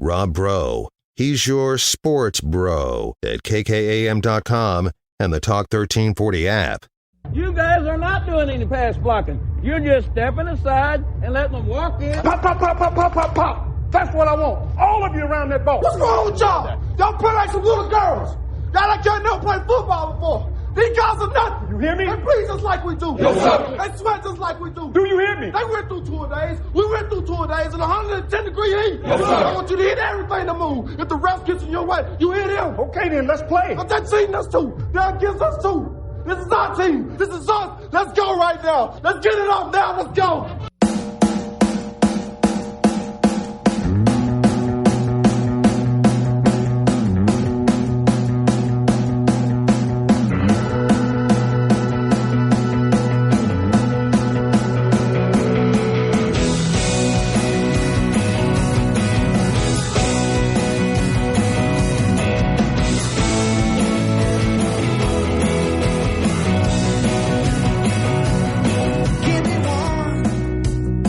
Rob Bro. He's your sports bro at KKAM.com and the Talk 1340 app. You guys are not doing any pass blocking. You're just stepping aside and letting them walk in. Pop, pop, pop, pop, pop, pop, pop. That's what I want. All of you around that ball. What's wrong with y'all? Y'all play like some little girls. Y'all like y'all never played football before. These guys are nothing. You hear me? They breathe just like we do. Yes, sir. They sweat just like we do. Do you hear me? They went through 2 days. We went through 2 days in 110-degree heat. Yes, sir. I want you to hit everything to move. If the ref gets in your way, you hit him. Okay, then, let's play. But they're cheating us too. They're against us too. This is our team. This is us. Let's go right now. Let's get it off now. Let's go.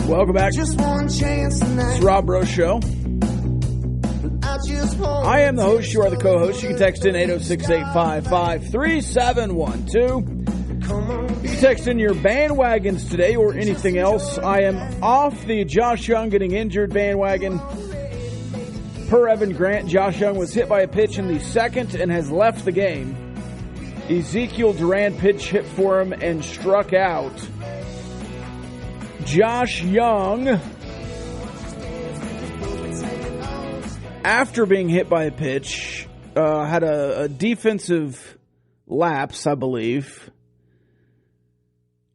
Welcome back. It's Rob Bro Show. I am the host. You are the co-host. You can text in 806-855-3712. You can text in your bandwagons today or anything else. I am off the Josh Young getting injured bandwagon. Per Evan Grant, Josh Young was hit by a pitch in the second and has left the game. Ezekiel Duran pitch hit for him and struck out. Josh Young, after being hit by a pitch, had a defensive lapse, I believe.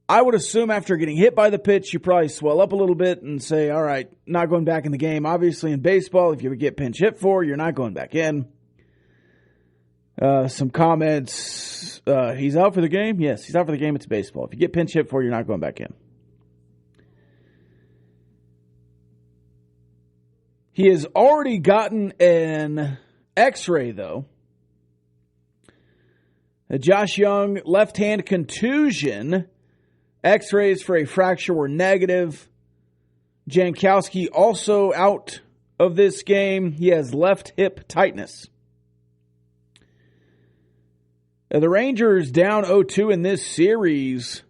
I would assume after getting hit by the pitch, you probably swell up a little bit and say, all right, not going back in the game. Obviously, in baseball, if you get pinch hit for, you're not going back in. Some comments, he's out for the game? Yes, he's out for the game. It's baseball. If you get pinch hit for, you're not going back in. He has already gotten an X-ray, though. Josh Young, left-hand contusion. X-rays for a fracture were negative. Jankowski also out of this game. He has left hip tightness. The Rangers down 0-2 in this series.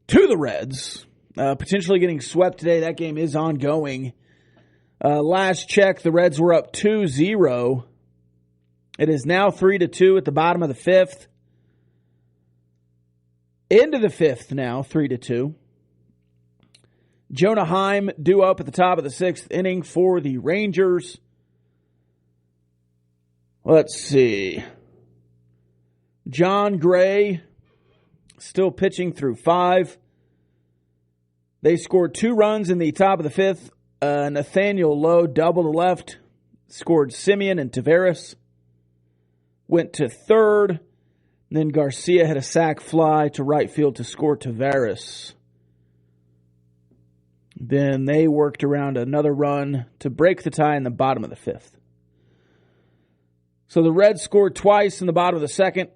To the Reds, potentially getting swept today. That game is ongoing. Last check, the Reds were up 2-0. It is now 3-2 at the bottom of the fifth. Into the fifth now, 3-2. Jonah Heim due up at the top of the sixth inning for the Rangers. Let's see. John Gray still pitching through 5. They scored 2 runs in the top of the fifth. Nathaniel Lowe double to left. Scored Simeon and Taveras. Went to third. Then Garcia had a sac fly to right field to score Taveras. Then they worked around another run to break the tie in the bottom of the fifth. So the Reds scored twice in the bottom of the second.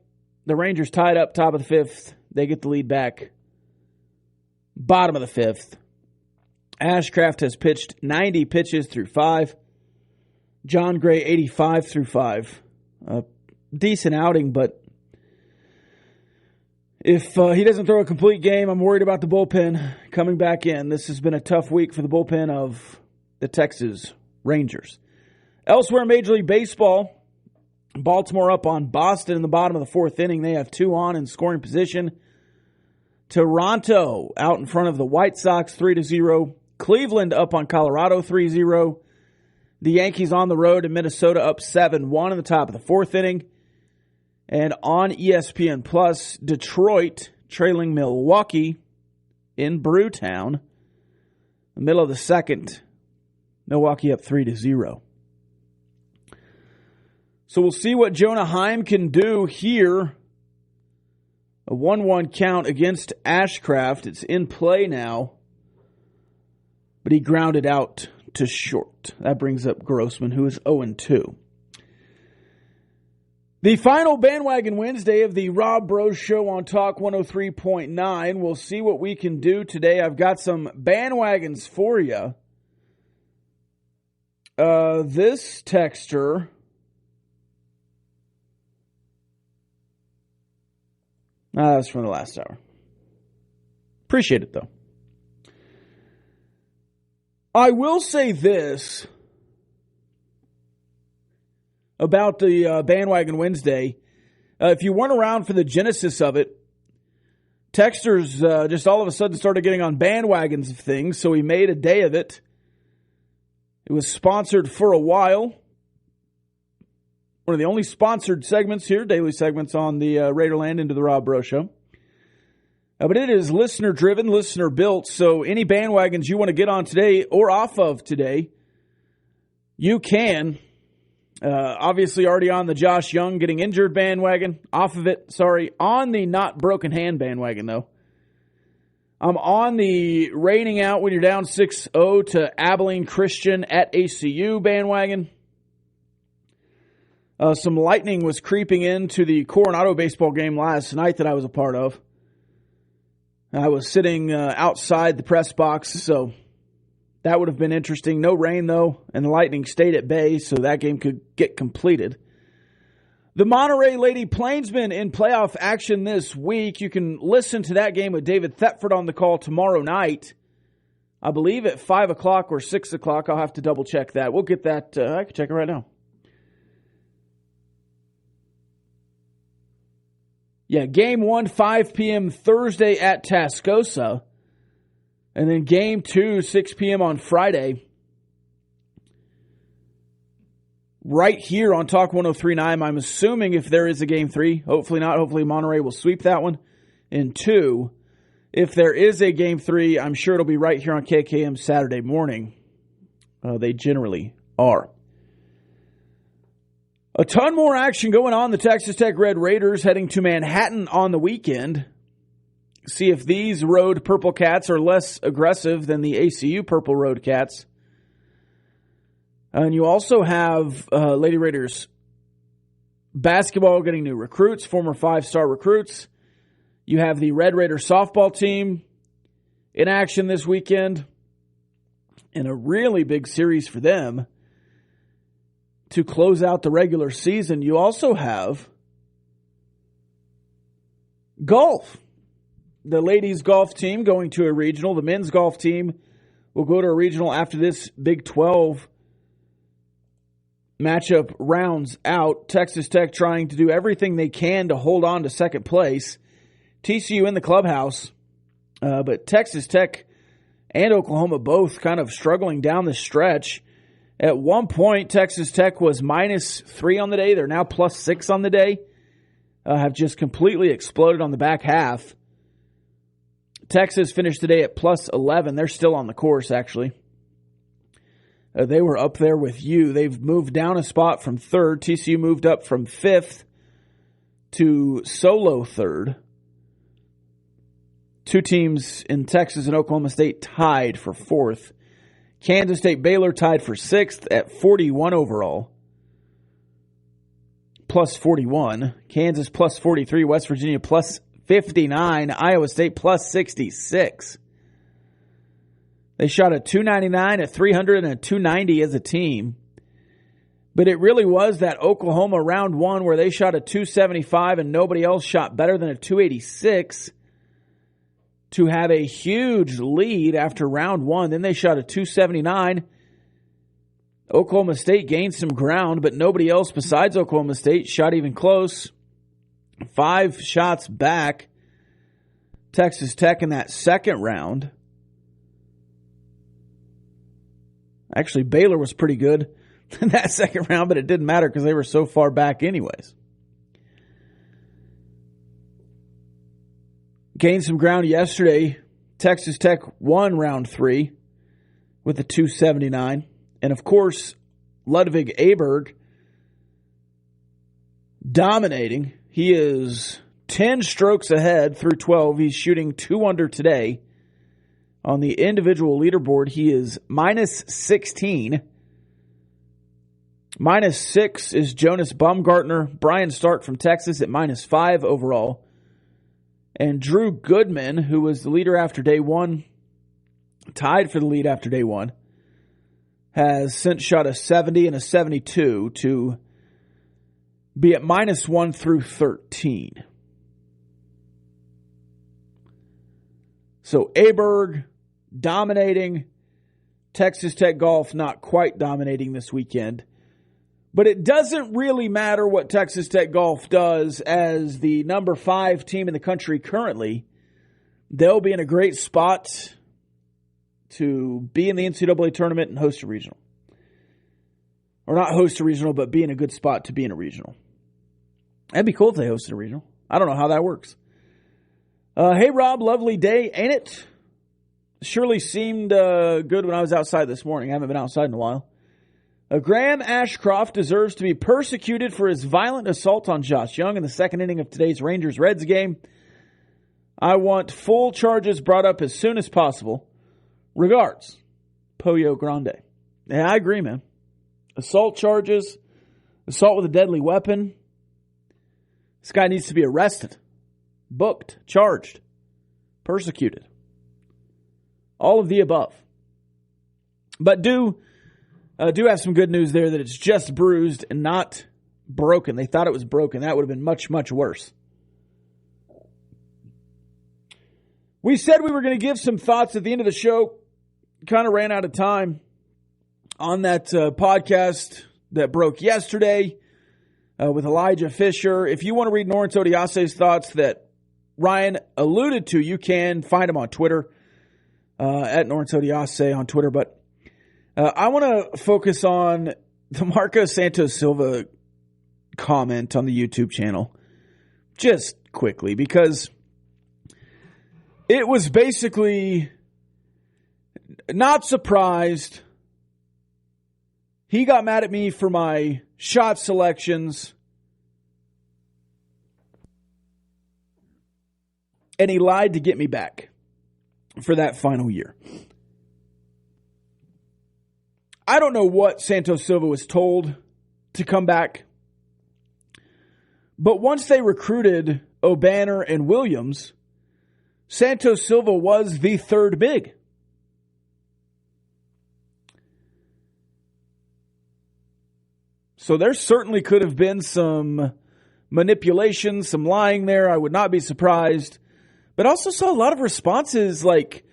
The Rangers tied up top of the fifth. They get the lead back. Bottom of the fifth. Ashcraft has pitched 90 pitches through 5. John Gray 85 through 5. Decent outing, but if he doesn't throw a complete game, I'm worried about the bullpen coming back in. This has been a tough week for the bullpen of the Texas Rangers. Elsewhere in Major League Baseball, Baltimore up on Boston in the bottom of the fourth inning. They have 2 on in scoring position. Toronto out in front of the White Sox 3-0. Cleveland up on Colorado 3-0. The Yankees on the road in Minnesota up 7-1 in the top of the fourth inning. And on ESPN Plus, Detroit trailing Milwaukee in Brewtown. The middle of the second, Milwaukee up 3-0. So we'll see what Jonah Heim can do here. A 1-1 count against Ashcraft. It's in play now. But he grounded out to short. That brings up Grossman, who is 0-2. The final Bandwagon Wednesday of the Rob Breaux Show on Talk 103.9. We'll see what we can do today. I've got some bandwagons for you. This texter... that's from the last hour. Appreciate it, though. I will say this about the Bandwagon Wednesday. If you weren't around for the genesis of it, texters just all of a sudden started getting on bandwagons of things, so we made a day of it. It was sponsored for a while. One of the only sponsored segments here, daily segments on the Raiderland Into the Rob Breaux Show. But it is listener-driven, listener-built, so any bandwagons you want to get on today or off of today, you can. Obviously already on the Josh Young getting injured bandwagon. Off of it, on the not broken hand bandwagon, though. I'm on the raining out when you're down 6-0 to Abilene Christian at ACU bandwagon. Some lightning was creeping into the Coronado baseball game last night that I was a part of. I was sitting outside the press box, so that would have been interesting. No rain, though, and the Lightning stayed at bay, so that game could get completed. The Monterey Lady Plainsmen in playoff action this week. You can listen to that game with David Thetford on the call tomorrow night. I believe at 5 o'clock or 6 o'clock. I'll have to double-check that. We'll get that. I can check it right now. Yeah, Game 1, 5 p.m. Thursday at Tascosa. And then Game 2, 6 p.m. on Friday. Right here on Talk 103.9. I'm assuming if there is a Game 3, hopefully not. Hopefully Monterey will sweep that one. And 2, if there is a Game 3, I'm sure it'll be right here on KKM Saturday morning. They generally are. A ton more action going on. The Texas Tech Red Raiders heading to Manhattan on the weekend. See if these Road Purple Cats are less aggressive than the ACU Purple Road Cats. And you also have Lady Raiders basketball getting new recruits, former 5-star recruits. You have the Red Raider softball team in action this weekend. And a really big series for them to close out the regular season. You also have golf. The ladies golf team going to a regional. The men's golf team will go to a regional after this Big 12 matchup rounds out. Texas Tech trying to do everything they can to hold on to second place. TCU in the clubhouse. But Texas Tech and Oklahoma both kind of struggling down the stretch. At one point, Texas Tech was -3 on the day. They're now +6 on the day. Have just completely exploded on the back half. Texas finished today at +11. They're still on the course, actually. They were up there with you. They've moved down a spot from 3rd. TCU moved up from 5th to solo 3rd. Two teams in Texas and Oklahoma State tied for 4th. Kansas State Baylor tied for 6th at 41 overall. +41. Kansas +43. West Virginia +59. Iowa State +66. They shot a .299, a .300, and a .290 as a team. But it really was that Oklahoma round 1 where they shot a .275 and nobody else shot better than a .286 to have a huge lead after round 1. Then they shot a .279. Oklahoma State gained some ground, but nobody else besides Oklahoma State shot even close. 5 shots back. Texas Tech in that second round. Actually, Baylor was pretty good in that second round, but it didn't matter because they were so far back anyways. Gained some ground yesterday. Texas Tech won round 3 with a .279. And, of course, Ludwig Aberg dominating. He is 10 strokes ahead through 12. He's shooting 2 under today. On the individual leaderboard, he is -16. -6 is Jonas Baumgartner. Brian Stark from Texas at -5 overall. And Drew Goodman, who was the leader after day one, tied for the lead after day one, has since shot a 70 and a 72 to be at -1 through 13. So Aberg dominating. Texas Tech Golf not quite dominating this weekend. But it doesn't really matter what Texas Tech Golf does as the number 5 team in the country currently. They'll be in a great spot to be in the NCAA tournament and host a regional. Or not host a regional, but be in a good spot to be in a regional. That'd be cool if they hosted a regional. I don't know how that works. Hey, Rob, lovely day, ain't it? Surely seemed good when I was outside this morning. I haven't been outside in a while. Graham Ashcroft deserves to be persecuted for his violent assault on Josh Young in the second inning of today's Rangers-Reds game. I want full charges brought up as soon as possible. Regards, Pollo Grande. Yeah, I agree, man. Assault charges, assault with a deadly weapon. This guy needs to be arrested, booked, charged, persecuted. All of the above. But do have some good news there that it's just bruised and not broken. They thought it was broken. That would have been much, much worse. We said we were going to give some thoughts at the end of the show. Kind of ran out of time on that podcast that broke yesterday with Elijah Fisher. If you want to read Lawrence Odiase's thoughts that Ryan alluded to, you can find him on Twitter, at Lawrence Odiase on Twitter. But I want to focus on the Marcos Santos Silva comment on the YouTube channel just quickly, because it was basically not surprised. He got mad at me for my shot selections, and he lied to get me back for that final year. I don't know what Santos Silva was told to come back, but once they recruited O'Banner and Williams, Santos Silva was the third big. So there certainly could have been some manipulation, some lying there. I would not be surprised. But I also saw a lot of responses like,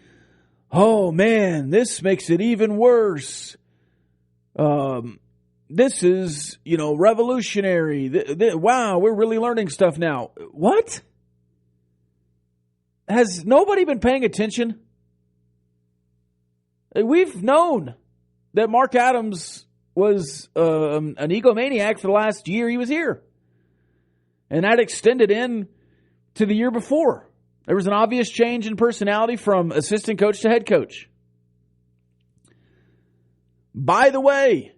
oh man, this makes it even worse. This is, revolutionary. Wow, we're really learning stuff now. What? Has nobody been paying attention? We've known that Mark Adams was an egomaniac for the last year he was here. And that extended in to the year before. There was an obvious change in personality from assistant coach to head coach. By the way,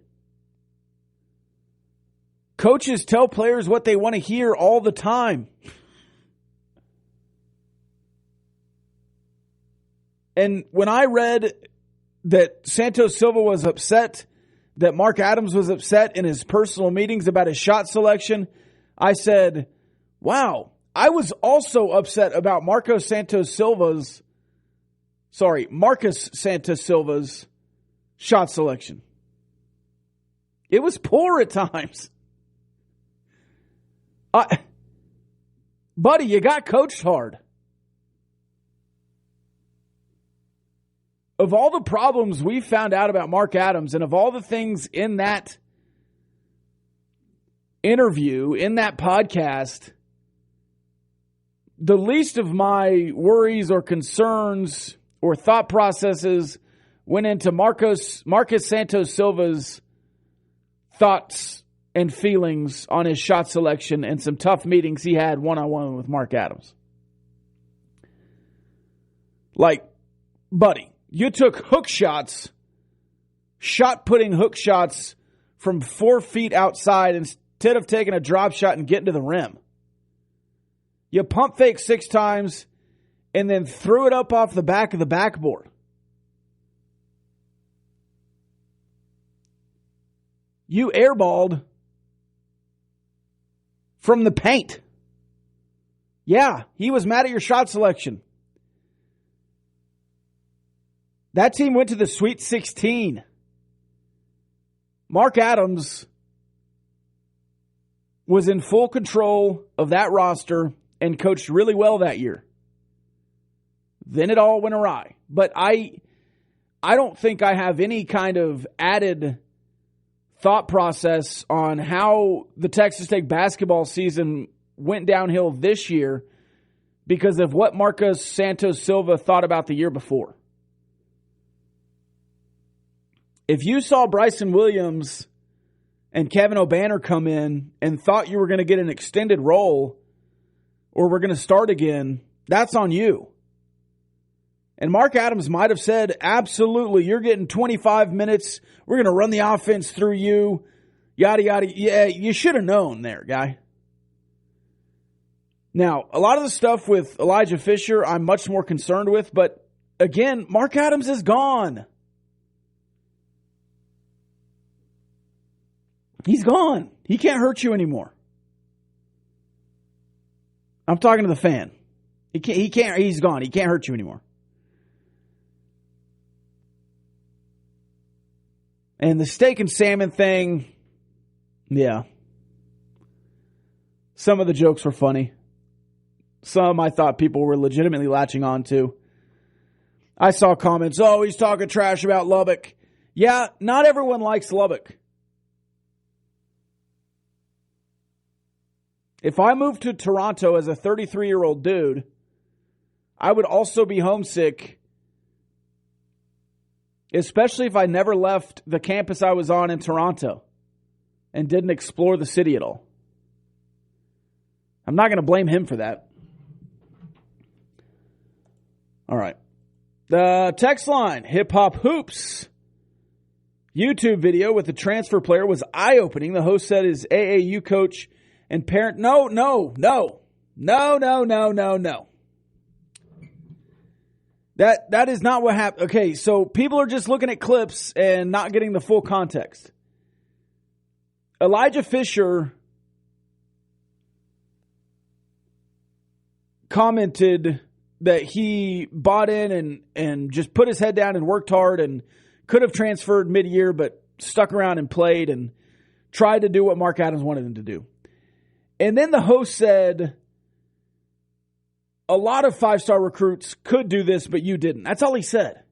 coaches tell players what they want to hear all the time. And when I read that Santos Silva was upset, that Mark Adams was upset in his personal meetings about his shot selection, I said, wow, I was also upset about Marcus Santos Silva's shot selection. It was poor at times. Buddy, you got coached hard. Of all the problems we found out about Mark Adams and of all the things in that interview, in that podcast, the least of my worries or concerns or thought processes went into Marcus Santos Silva's thoughts and feelings on his shot selection and some tough meetings he had one-on-one with Mark Adams. Like, buddy, you took hook shots, shot-putting hook shots from 4 feet outside instead of taking a drop shot and getting to the rim. You pump fake 6 times and then threw it up off the back of the backboard. You airballed from the paint. Yeah, he was mad at your shot selection. That team went to the Sweet 16. Mark Adams was in full control of that roster and coached really well that year. Then it all went awry. But I don't think I have any kind of added thought process on how the Texas Tech basketball season went downhill this year because of what Marcus Santos Silva thought about the year before. If you saw Bryson Williams and Kevin O'Banner come in and thought you were going to get an extended role or we're going to start again, that's on you. And Mark Adams might have said, absolutely, you're getting 25 minutes. We're going to run the offense through you. Yada, yada. Yeah, you should have known there, guy. Now, a lot of the stuff with Elijah Fisher I'm much more concerned with. But, again, Mark Adams is gone. He's gone. He can't hurt you anymore. I'm talking to the fan. He can't. He's gone. He can't hurt you anymore. And the steak and salmon thing, yeah. Some of the jokes were funny. Some I thought people were legitimately latching on to. I saw comments, oh, he's talking trash about Lubbock. Yeah, not everyone likes Lubbock. If I moved to Toronto as a 33-year-old dude, I would also be homesick, especially if I never left the campus I was on in Toronto and didn't explore the city at all. I'm not going to blame him for that. All right. The text line, Hip Hop Hoops YouTube video with the transfer player was eye-opening. The host said his AAU coach and parent, no. That is not what happened. Okay, so people are just looking at clips and not getting the full context. Elijah Fisher commented that he bought in and just put his head down and worked hard and could have transferred mid-year but stuck around and played and tried to do what Mark Adams wanted him to do. And then the host said, a lot of five-star recruits could do this, but you didn't. That's all he said.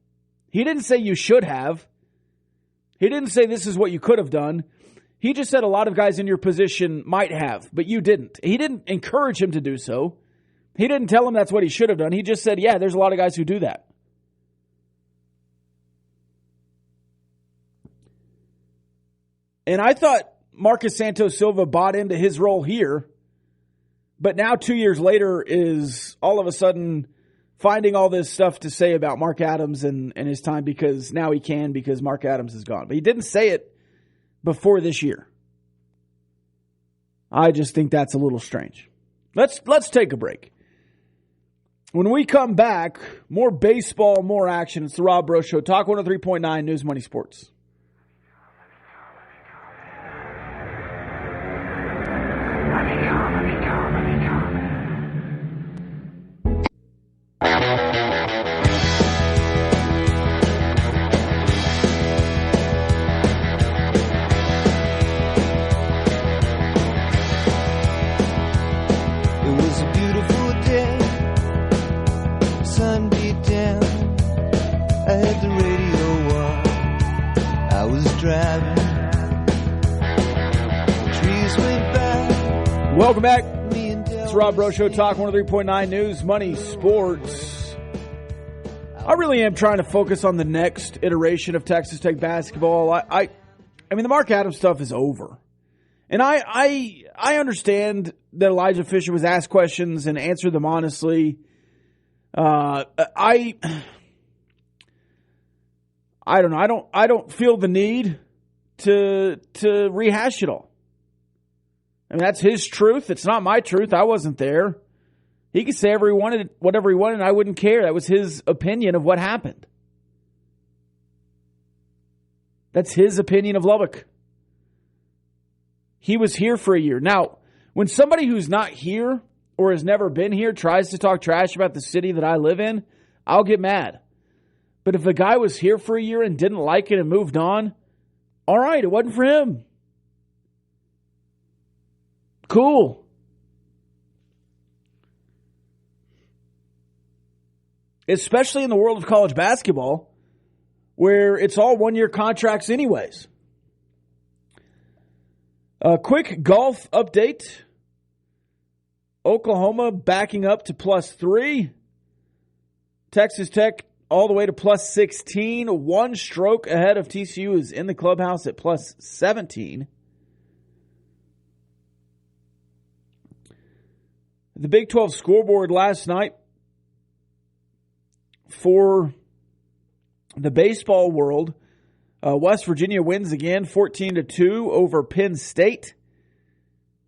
He didn't say you should have. He didn't say this is what you could have done. He just said a lot of guys in your position might have, but you didn't. He didn't encourage him to do so. He didn't tell him that's what he should have done. He just said, yeah, there's a lot of guys who do that. And I thought Marcus Santos Silva bought into his role here, but now 2 years later is all of a sudden finding all this stuff to say about Mark Adams and his time because now he can because Mark Adams is gone. But he didn't say it before this year. I just think that's a little strange. Let's take a break. When we come back, more baseball, more action. It's the Rob Breaux Show. Talk 103.9 News Money Sports. Welcome back. It's Rob Breaux Show, Talk 103.9 News, Money, Sports. I really am trying to focus on the next iteration of Texas Tech basketball. I mean, the Mark Adams stuff is over. And I understand that Elijah Fisher was asked questions and answered them honestly. I don't know. I don't feel the need to rehash it all. I mean, that's his truth. It's not my truth. I wasn't there. He could say whatever he wanted, and I wouldn't care. That was his opinion of what happened. That's his opinion of Lubbock. he was here for a year. Now, when somebody who's not here or has never been here tries to talk trash about the city that I live in, I'll get mad. But if a guy was here for a year and didn't like it and moved on, all right, it wasn't for him. Cool. Especially in the world of college basketball, where it's all one-year contracts anyways. A quick golf update. Oklahoma backing up to +3. Texas Tech all the way to +16. 1 stroke ahead of TCU is in the clubhouse at +17. The Big 12 scoreboard last night for the baseball world. West Virginia wins again, 14-2 over Penn State.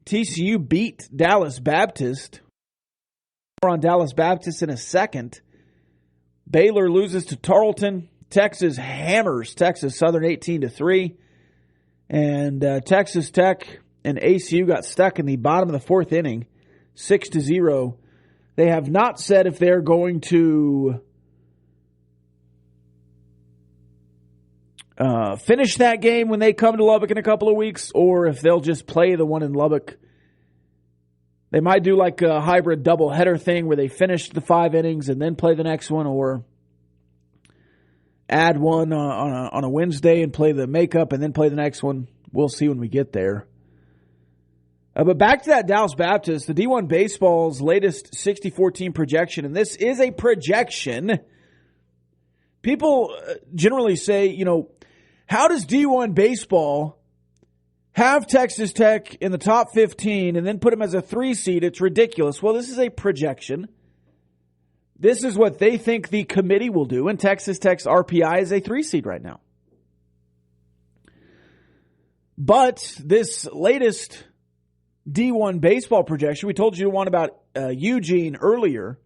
TCU beat Dallas Baptist. More on Dallas Baptist in a second. Baylor loses to Tarleton. Texas hammers Texas Southern 18-3. And Texas Tech and ACU got stuck in the bottom of the fourth inning, 6-0. They have not said if they're going to finish that game when they come to Lubbock in a couple of weeks, or if they'll just play the one in Lubbock. They might do like a hybrid doubleheader thing where they finish the 5 innings and then play the next one, or add one on a Wednesday and play the makeup and then play the next one. We'll see when we get there. But back to that Dallas Baptist, the D1 Baseball's latest 60-14 projection, and this is a projection. People generally say, how does D1 Baseball have Texas Tech in the top 15 and then put them as a 3 seed? It's ridiculous. Well, this is a projection. This is what they think the committee will do, and Texas Tech's RPI is a 3 seed right now. But this latest D1 baseball projection, we told you one about Eugene earlier,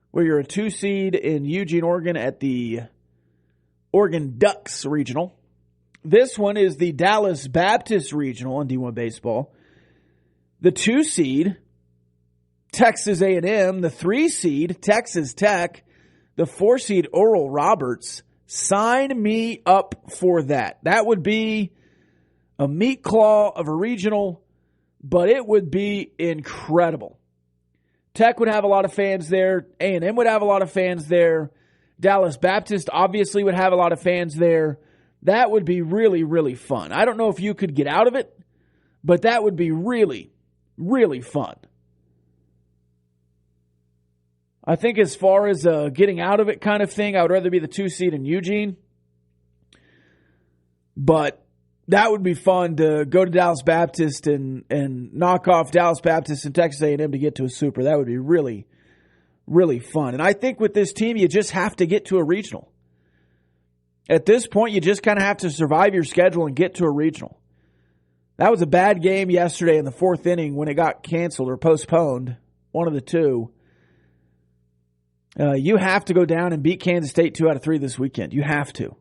where you're a 2 seed in Eugene, Oregon at the Oregon Ducks Regional. This one is the Dallas Baptist Regional in D1 baseball. The 2 seed, Texas A&M. The 3 seed, Texas Tech. The 4 seed, Oral Roberts. Sign me up for that. That would be a meat claw of a regional, but it would be incredible. Tech would have a lot of fans there. A&M would have a lot of fans there. Dallas Baptist obviously would have a lot of fans there. That would be really, really fun. I don't know if you could get out of it, but that would be really, really fun. I think as far as getting out of it kind of thing, I would rather be the 2 seed in Eugene. But that would be fun to go to Dallas Baptist and knock off Dallas Baptist and Texas A&M to get to a super. That would be really, really fun. And I think with this team, you just have to get to a regional. At this point, you just kind of have to survive your schedule and get to a regional. That was a bad game yesterday in the 4th inning when it got canceled or postponed, one of the two. You have to go down and beat Kansas State 2 out of 3 this weekend. You have to.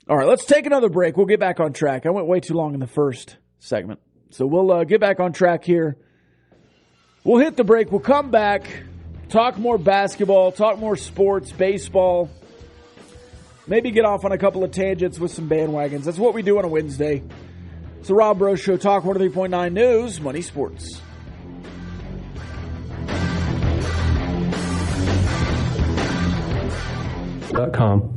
All right, let's take another break. We'll get back on track. I went way too long in the first segment. So we'll get back on track here. We'll hit the break. We'll come back, talk more basketball, talk more sports, baseball. Maybe get off on a couple of tangents with some bandwagons. That's what we do on a Wednesday. It's the Rob Breaux Show, Talk 103.9 News, Money Sports. .com.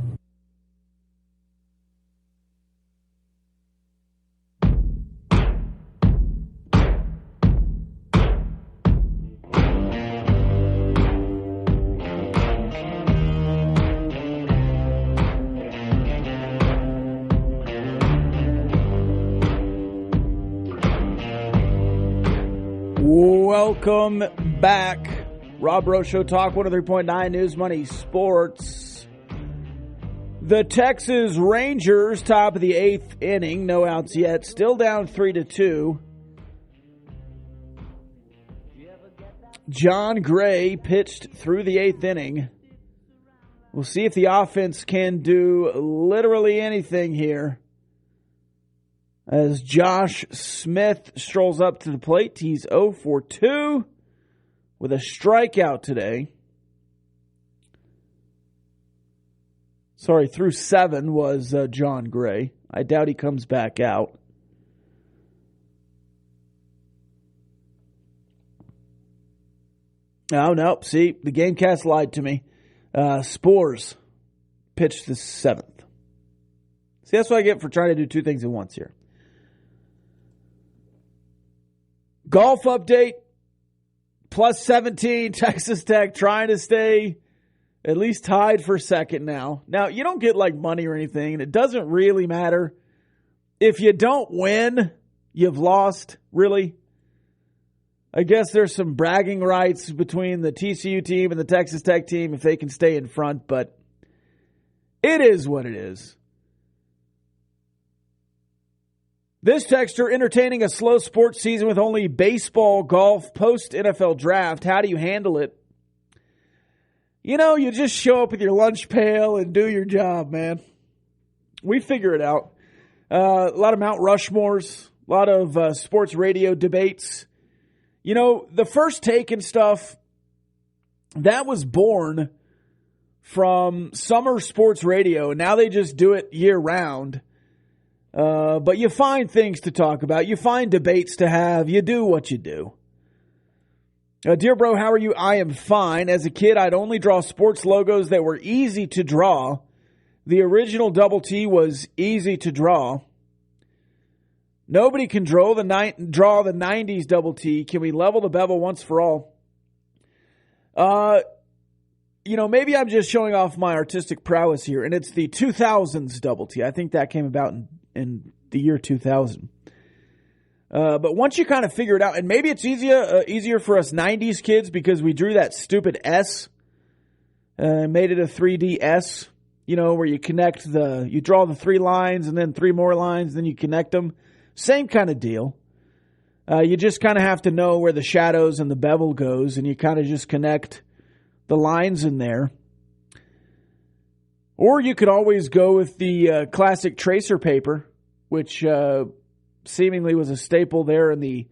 Welcome back. Rob Breaux Show, Talk 103.9 News, Money Sports. The Texas Rangers, top of the 8th inning, no outs yet, still down 3-2. John Gray pitched through the 8th inning. We'll see if the offense can do literally anything here. As Josh Smith strolls up to the plate, he's 0 for 2 with a strikeout today. Sorry, through 7 was John Gray. I doubt he comes back out. Oh, no. See, the Gamecast lied to me. Spores pitched the 7th. See, that's what I get for trying to do two things at once here. Golf update. Plus 17, Texas Tech trying to stay at least tied for second now. Now, you don't get like money or anything, and it doesn't really matter. If you don't win, you've lost, really. I guess there's some bragging rights between the TCU team and the Texas Tech team if they can stay in front, but it is what it is. This texter, entertaining a slow sports season with only baseball, golf, post-NFL draft. How do you handle it? You know, you just show up with your lunch pail and do your job, man. We figure it out. A lot of Mount Rushmores, a lot of sports radio debates. You know, the First Take and stuff, that was born from summer sports radio, and now they just do it year-round. But you find things to talk about. You find debates to have. You do what you do. Dear bro, how are you? I am fine. As a kid, I'd only draw sports logos that were easy to draw. The original Double T was easy to draw. Nobody can draw the 90s Double T. Can we level the bevel once for all? You know, maybe I'm just showing off my artistic prowess here, and it's the 2000s Double T. I think that came about in the year 2000. But once you kind of figure it out, and maybe it's easier for us 90s kids because we drew that stupid S, made it a 3D S, you know, where you draw the 3 lines and then 3 more lines, then you connect them. Same kind of deal. You just kind of have to know where the shadows and the bevel goes, and you kind of just connect the lines in there. Or you could always go with the classic tracer paper, which seemingly was a staple there in the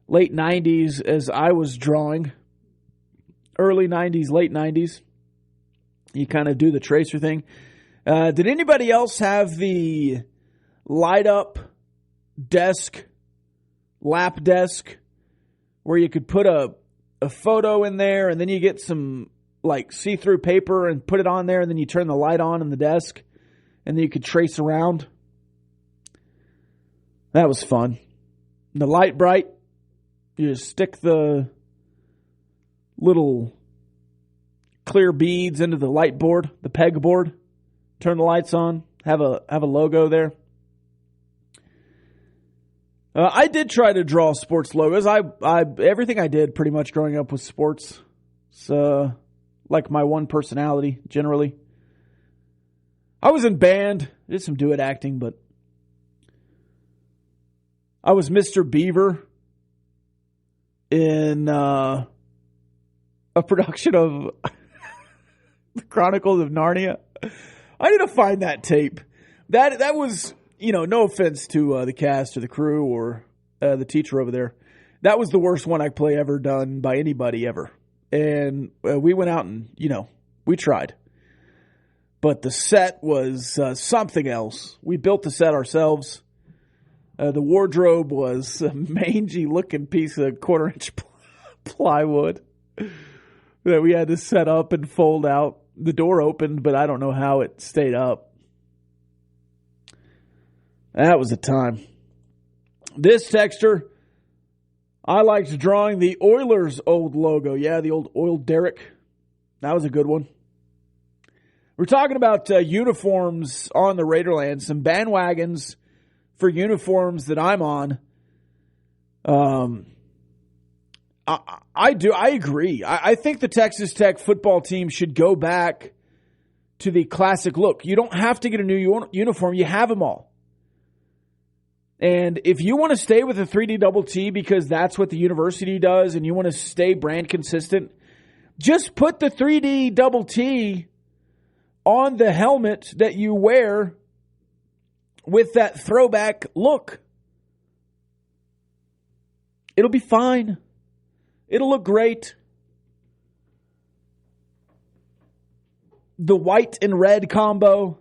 late 90s as I was drawing. Early 90s, late 90s. You kind of do the tracer thing. Did anybody else have the light-up desk, lap desk, where you could put a photo in there and then you get some like see-through paper and put it on there and then you turn the light on in the desk and then you could trace around? That was fun. The light bright, you just stick the little clear beads into the light board, the pegboard, turn the lights on, have a logo there. I did try to draw sports logos. Everything I did pretty much growing up was sports. It's like my one personality, generally. I was in band, did some duet acting, but I was Mr. Beaver in a production of The Chronicles of Narnia. I need to find that tape. That was, you know, no offense to the cast or the crew or the teacher over there. That was the worst one act play ever done by anybody ever. And we went out and, you know, we tried. But the set was something else. We built the set ourselves. The wardrobe was a mangy-looking piece of quarter-inch plywood that we had to set up and fold out. The door opened, but I don't know how it stayed up. That was a time. This texter, I liked drawing the Oilers' old logo. Yeah, the old oil derrick. That was a good one. We're talking about uniforms on the Raiderland. Some bandwagons for uniforms that I'm on. I agree. I think the Texas Tech football team should go back to the classic look. You don't have to get a new uniform. You have them all. And if you want to stay with a 3D double T because that's what the university does and you want to stay brand consistent, just put the 3D double T on the helmet that you wear with that throwback look. It'll be fine. It'll look great. The white and red combo,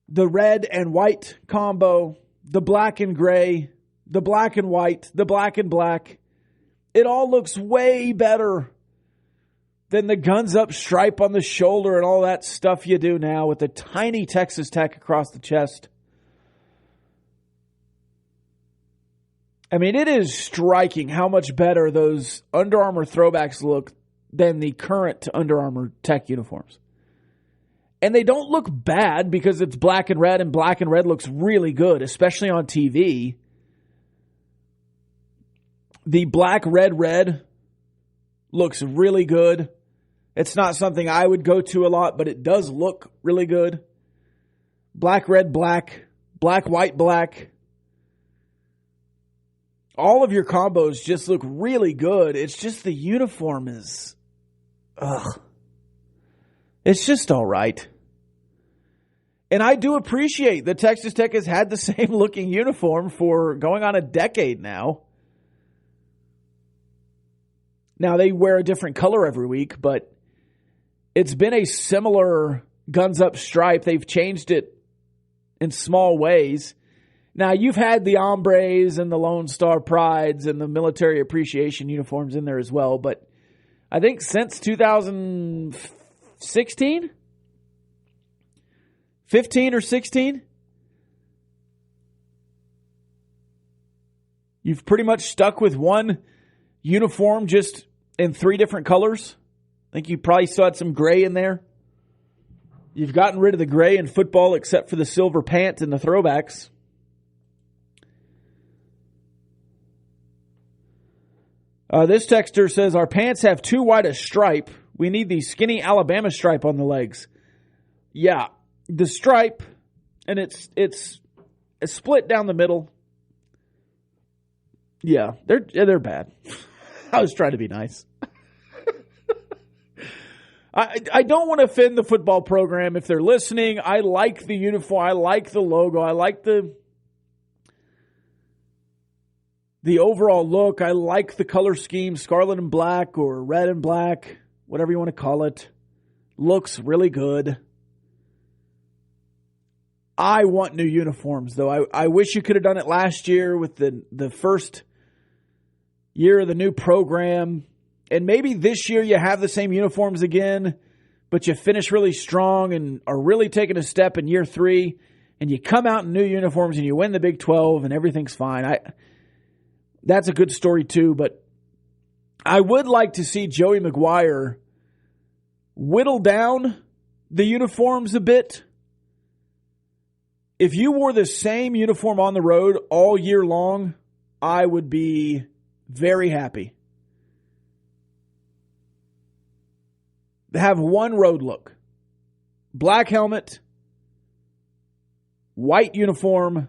the red and white combo, the black and gray, the black and white, the black and black. It all looks way better than the guns up stripe on the shoulder and all that stuff you do now with the tiny Texas Tech across the chest. I mean, it is striking how much better those Under Armour throwbacks look than the current Under Armour Tech uniforms. And they don't look bad because it's black and red looks really good, especially on TV. The black, red looks really good. It's not something I would go to a lot, but it does look really good. Black, red, black, white, black. All of your combos just look really good. It's just the uniform is, it's just all right. And I do appreciate that Texas Tech has had the same looking uniform for going on a decade now. Now they wear a different color every week, but it's been a similar guns up stripe. They've changed it in small ways. Now, you've had the Hombres and the Lone Star Prides and the military appreciation uniforms in there as well, but I think since 2016, 15 or 16, you've pretty much stuck with one uniform just in 3 different colors. I think you probably still had some gray in there. You've gotten rid of the gray in football except for the silver pant and the throwbacks. This texter says, our pants have too wide a stripe. We need the skinny Alabama stripe on the legs. Yeah, the stripe, and it's split down the middle. Yeah, they're bad. I was trying to be nice. I don't want to offend the football program if they're listening. I like the uniform. I like the logo. I like the overall look. I like the color scheme, scarlet and black or red and black, whatever you want to call it. Looks really good. I want new uniforms, though. I wish you could have done it last year with the first year of the new program. And maybe this year you have the same uniforms again, but you finish really strong and are really taking a step in year 3, and you come out in new uniforms and you win the Big 12 and everything's fine. That's a good story too, but I would like to see Joey McGuire whittle down the uniforms a bit. If you wore the same uniform on the road all year long, I would be very happy. Have one road look. Black helmet, white uniform,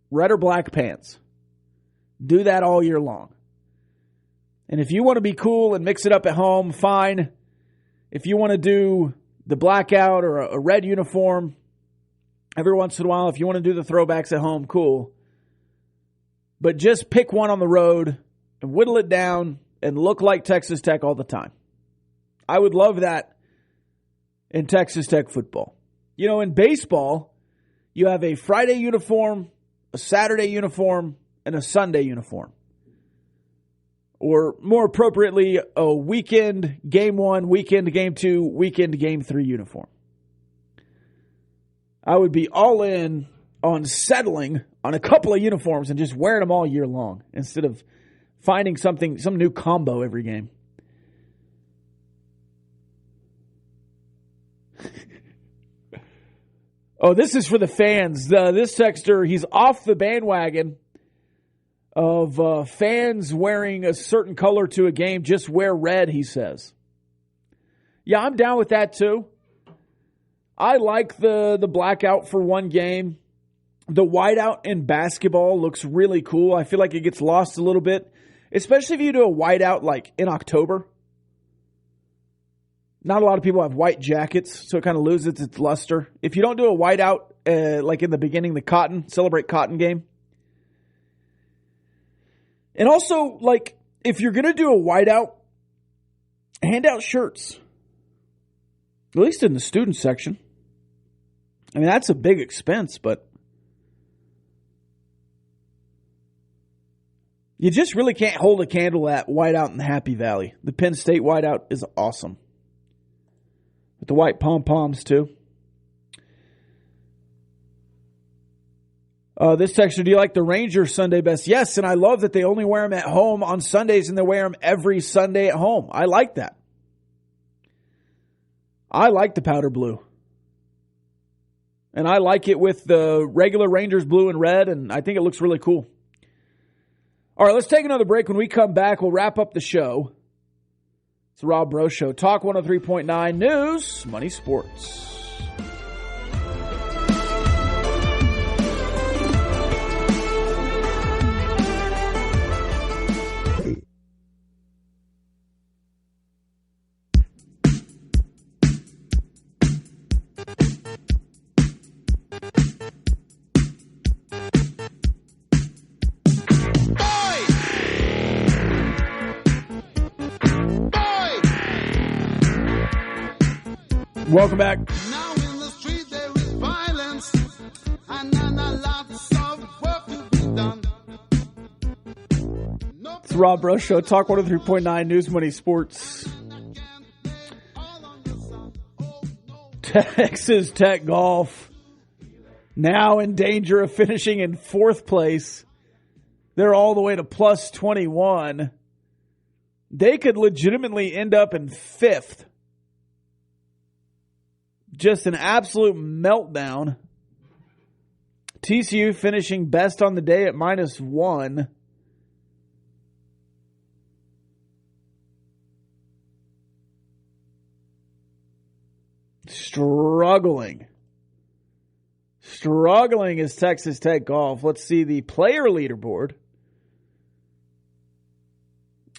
red or black pants. Do that all year long. And if you want to be cool and mix it up at home, fine. If you want to do the blackout or a red uniform every once in a while, if you want to do the throwbacks at home, cool. But just pick one on the road and whittle it down and look like Texas Tech all the time. I would love that in Texas Tech football. You know, in baseball, you have a Friday uniform, a Saturday uniform, and a Sunday uniform. Or more appropriately, a weekend game 1, weekend game 2, weekend game 3 uniform. I would be all in on settling on a couple of uniforms and just wearing them all year long instead of finding some new combo every game. Oh, this is for the fans. This texter, he's off the bandwagon of fans wearing a certain color to a game. Just wear red, he says. Yeah, I'm down with that too. I like the blackout for one game. The whiteout in basketball looks really cool. I feel like it gets lost a little bit, especially if you do a whiteout like in October. Not a lot of people have white jackets, so it kind of loses its luster. If you don't do a whiteout like in the beginning, the Celebrate Cotton game, And also, like, if you're going to do a whiteout, hand out shirts. At least in the student section. I mean, that's a big expense, but you just really can't hold a candle at whiteout in the Happy Valley. The Penn State whiteout is awesome. With the white pom-poms, too. This texture, do you like the Rangers Sunday best? Yes, and I love that they only wear them at home on Sundays and they wear them every Sunday at home. I like that. I like the powder blue. And I like it with the regular Rangers blue and red, and I think it looks really cool. All right, let's take another break. When we come back, we'll wrap up the show. It's the Rob Breaux Show. Talk 103.9 News, Money Sports. Welcome back. Now in the street there is violence, and lots of work to be done. It's the Rob Breaux Show. Talk 103.9 News, Money, Sports. Texas Tech Golf now in danger of finishing in fourth place. They're all the way to plus 21. They could legitimately end up in fifth. Just an absolute meltdown. TCU finishing best on the day at -1. Struggling is Texas Tech Golf. Let's see the player leaderboard.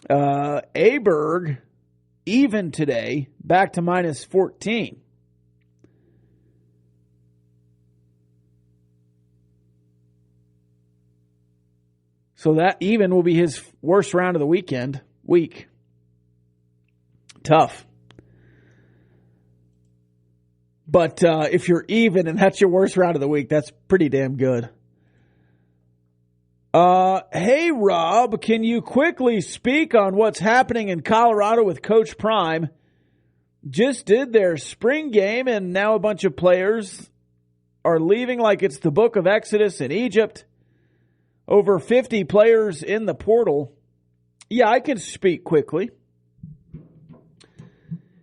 Aberg, even today, back to -14. So that even will be his worst round of the week. Tough. But if you're even and that's your worst round of the week, that's pretty damn good. Hey, Rob, can you quickly speak on what's happening in Colorado with Coach Prime? Just did their spring game, and now a bunch of players are leaving like it's the book of Exodus in Egypt. Over 50 players in the portal. Yeah, I can speak quickly.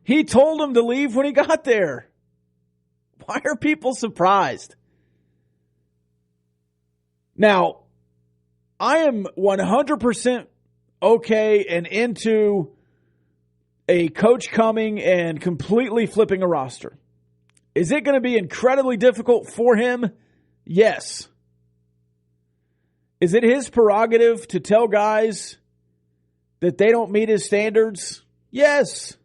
He told them to leave when he got there. Why are people surprised? Now, I am 100% okay and into a coach coming and completely flipping a roster. Is it going to be incredibly difficult for him? Yes. Is it his prerogative to tell guys that they don't meet his standards? Yes.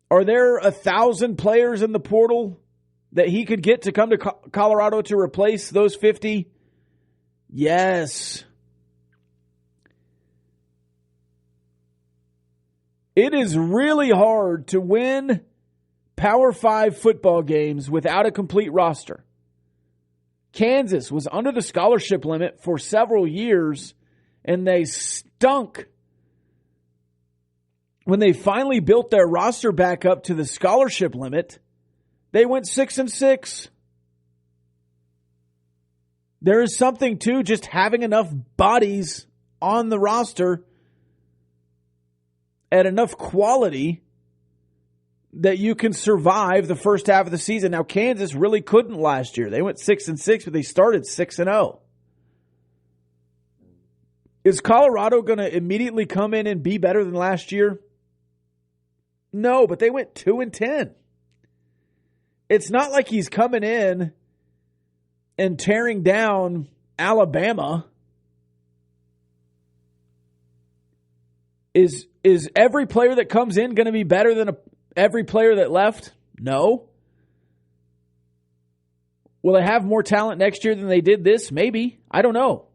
Are there 1,000 players in the portal that he could get to come to Colorado to replace those 50? Yes. It is really hard to win Power 5 football games without a complete roster. Kansas was under the scholarship limit for several years, and they stunk. When they finally built their roster back up to the scholarship limit, they went 6-6. There is something to just having enough bodies on the roster at enough quality that you can survive the first half of the season. Now, Kansas really couldn't last year. They went 6-6, but they started 6-0. Is Colorado going to immediately come in and be better than last year? No, but they went 2-10. It's not like he's coming in and tearing down Alabama. Is every player that comes in going to be better than every player that left? No. Will they have more talent next year than they did this? Maybe. I don't know.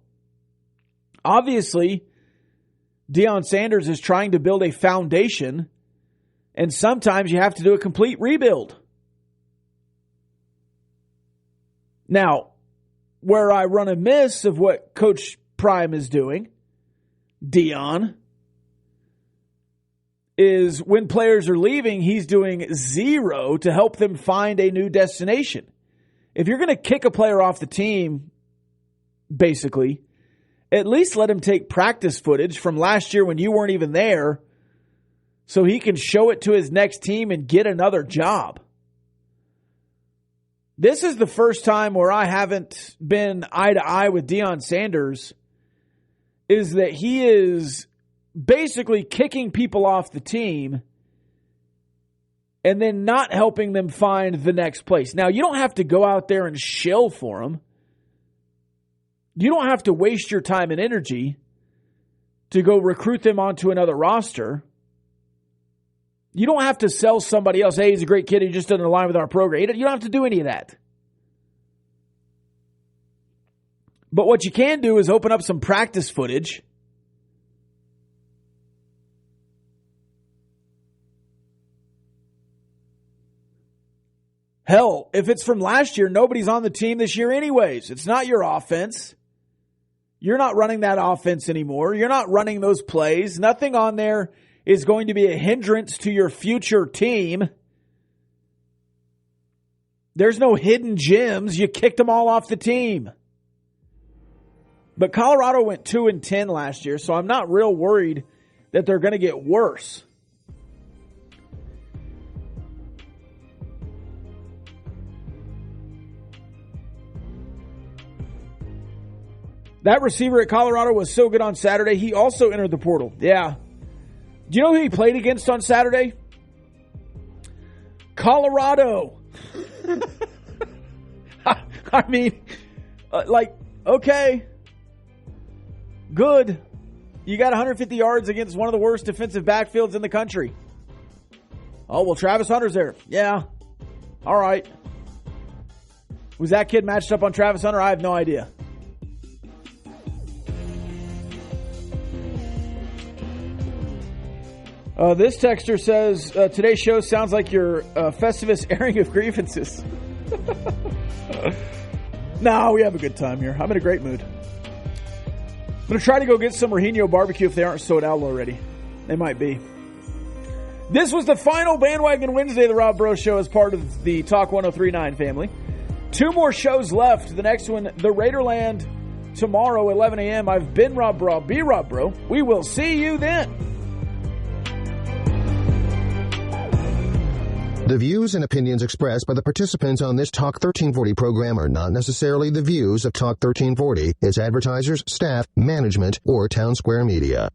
Obviously, Deion Sanders is trying to build a foundation, and sometimes you have to do a complete rebuild. Now, where I run amiss of what Coach Prime is doing, Deion, is when players are leaving, he's doing zero to help them find a new destination. If you're going to kick a player off the team, basically, at least let him take practice footage from last year when you weren't even there so he can show it to his next team and get another job. This is the first time where I haven't been eye to eye with Deion Sanders, is that he is basically kicking people off the team and then not helping them find the next place. Now, you don't have to go out there and shill for them. You don't have to waste your time and energy to go recruit them onto another roster. You don't have to sell somebody else, hey, he's a great kid, he just doesn't align with our program. You don't have to do any of that. But what you can do is open up some practice footage. Hell, if it's from last year, nobody's on the team this year anyways. It's not your offense. You're not running that offense anymore. You're not running those plays. Nothing on there is going to be a hindrance to your future team. There's no hidden gems. You kicked them all off the team. But Colorado went 2-10 last year, so I'm not real worried that they're going to get worse. That receiver at Colorado was so good on Saturday, he also entered the portal. Yeah. Do you know who he played against on Saturday? Colorado. I mean, okay. Good. You got 150 yards against one of the worst defensive backfields in the country. Oh, well, Travis Hunter's there. Yeah. All right. Was that kid matched up on Travis Hunter? I have no idea. This texter says, today's show sounds like your Festivus airing of grievances. No, we have a good time here. I'm in a great mood. I'm going to try to go get some Rojinho barbecue if they aren't sold out already. They might be. This was the final Bandwagon Wednesday of the Rob Bro Show as part of the Talk 1039 family. 2 more shows left. The next one, the Raiderland, tomorrow, 11 a.m. I've been Rob Bro. Be Rob Bro. We will see you then. The views and opinions expressed by the participants on this Talk 1340 program are not necessarily the views of Talk 1340, its advertisers, staff, management, or Town Square Media.